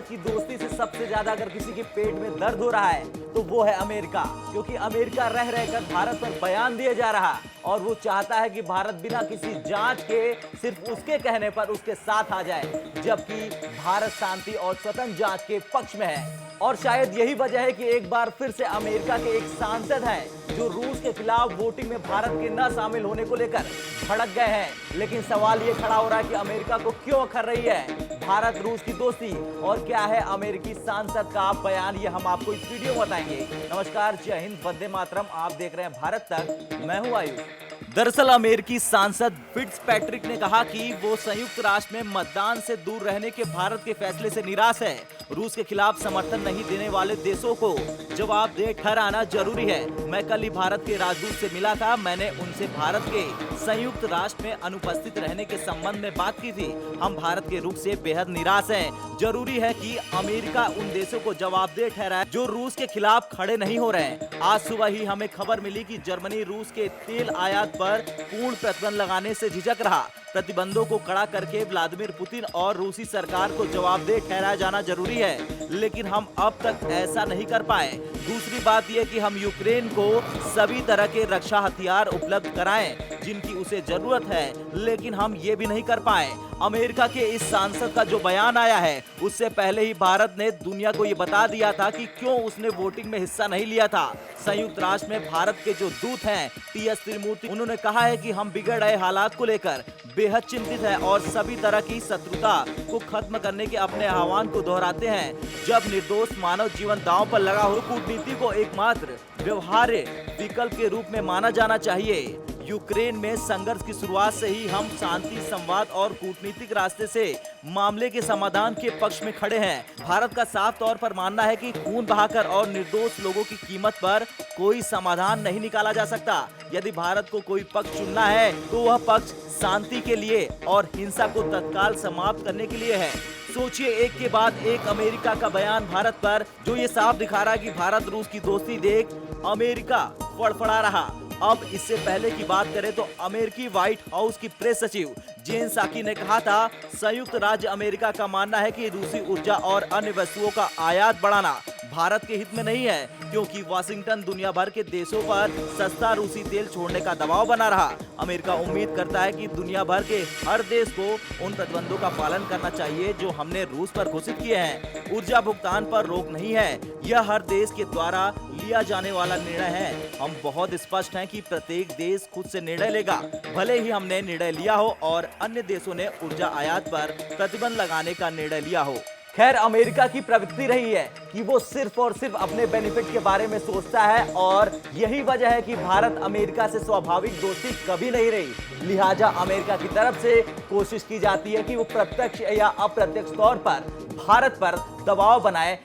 की दोस्ती से सबसे ज्यादा अगर किसी के पेट में दर्द हो रहा है तो वो है अमेरिका, क्योंकि अमेरिका रह रहकर भारत पर बयान दिए जा रहा और वो चाहता है कि भारत बिना किसी जांच के सिर्फ उसके कहने पर उसके साथ आ जाए, जबकि भारत शांति और स्वतंत्र जांच के पक्ष में है। और शायद यही वजह है कि एक बार फिर से अमेरिका के एक सांसद हैं जो रूस के खिलाफ वोटिंग में भारत के न शामिल होने को लेकर भड़क गए हैं। लेकिन सवाल ये खड़ा हो रहा है कि अमेरिका को क्यों अखर रही है भारत रूस की दोस्ती, और क्या है अमेरिकी सांसद का बयान, ये हम आपको इस वीडियो में बताएंगे। नमस्कार, जय हिंद, वंदे मातरम। आप देख रहे हैं भारत तक, मैं हूं आयुष। दरअसल अमेरिकी सांसद फिट्जपैट्रिक ने कहा कि वो संयुक्त राष्ट्र में मतदान से दूर रहने के भारत के फैसले से निराश है। रूस के खिलाफ समर्थन नहीं देने वाले देशों को जवाबदेह ठहराना जरूरी है। मैं कल ही भारत के राजदूत से मिला था। मैंने उनसे भारत के संयुक्त राष्ट्र में अनुपस्थित रहने के संबंध में बात की थी। हम भारत के रुख से बेहद निराश हैं। जरूरी है कि अमेरिका उन देशों को जवाबदेह ठहराए जो रूस के खिलाफ खड़े नहीं हो रहे हैं। आज सुबह ही हमें खबर मिली कि जर्मनी रूस के तेल आयात पर पूर्ण प्रतिबंध लगाने से झिझक रहा। प्रतिबंधों को कड़ा करके व्लादिमीर पुतिन और रूसी सरकार को जवाबदेह ठहराया जाना जरूरी है, लेकिन हम अब तक ऐसा नहीं कर पाए। दूसरी बात यह कि हम यूक्रेन को सभी तरह के रक्षा हथियार उपलब्ध कराएं जिनकी उसे जरूरत है, लेकिन हम ये भी नहीं कर पाए। अमेरिका के इस सांसद का जो बयान आया है उससे पहले ही भारत ने दुनिया को ये बता दिया था कि क्यों उसने वोटिंग में हिस्सा नहीं लिया था। संयुक्त राष्ट्र में भारत के जो दूत हैं टी.एस. त्रिमूर्ति, उन्होंने कहा है कि हम बिगड़ रहे हालात को लेकर बेहद चिंतित है और सभी तरह की शत्रुता को खत्म करने के अपने आह्वान को दोहराते हैं। जब निर्दोष मानव जीवन दांव पर लगा हो, कूटनीति को एकमात्र व्यवहार्य विकल्प के रूप में माना जाना चाहिए। यूक्रेन में संघर्ष की शुरुआत से ही हम शांति, संवाद और कूटनीतिक रास्ते से मामले के समाधान के पक्ष में खड़े हैं। भारत का साफ तौर पर मानना है कि खून बहाकर और निर्दोष लोगों की कीमत पर कोई समाधान नहीं निकाला जा सकता। यदि भारत को कोई पक्ष चुनना है तो वह पक्ष शांति के लिए और हिंसा को तत्काल समाप्त करने के लिए है। सोचिए, एक के बाद एक अमेरिका का बयान भारत पर, जो ये साफ दिखा रहा है कि भारत रूस की दोस्ती देख अमेरिका फड़फड़ा रहा। अब इससे पहले की बात करें तो अमेरिकी व्हाइट हाउस की प्रेस सचिव जेन साकी ने कहा था, संयुक्त राज्य अमेरिका का मानना है कि रूसी ऊर्जा और अन्य वस्तुओं का आयात बढ़ाना भारत के हित में नहीं है, क्योंकि वाशिंगटन दुनिया भर के देशों पर सस्ता रूसी तेल छोड़ने का दबाव बना रहा। अमेरिका उम्मीद करता है कि दुनिया भर के हर देश को उन प्रतिबंधों का पालन करना चाहिए जो हमने रूस पर घोषित किए हैं। ऊर्जा भुगतान पर रोक नहीं है, यह हर देश के द्वारा लिया जाने वाला निर्णय है। हम बहुत स्पष्ट हैं कि प्रत्येक देश खुद से निर्णय लेगा, भले ही हमने निर्णय लिया हो और अन्य देशों ने ऊर्जा आयात पर प्रतिबंध लगाने का निर्णय लिया हो। खैर, अमेरिका की प्रवृत्ति रही है कि वो सिर्फ और सिर्फ अपने बेनिफिट के बारे में सोचता है और यही वजह है कि भारत अमेरिका से स्वाभाविक दोस्ती कभी नहीं रही। लिहाजा अमेरिका की तरफ से कोशिश की जाती है कि वो प्रत्यक्ष या अप्रत्यक्ष तौर पर भारत पर दबाव बनाए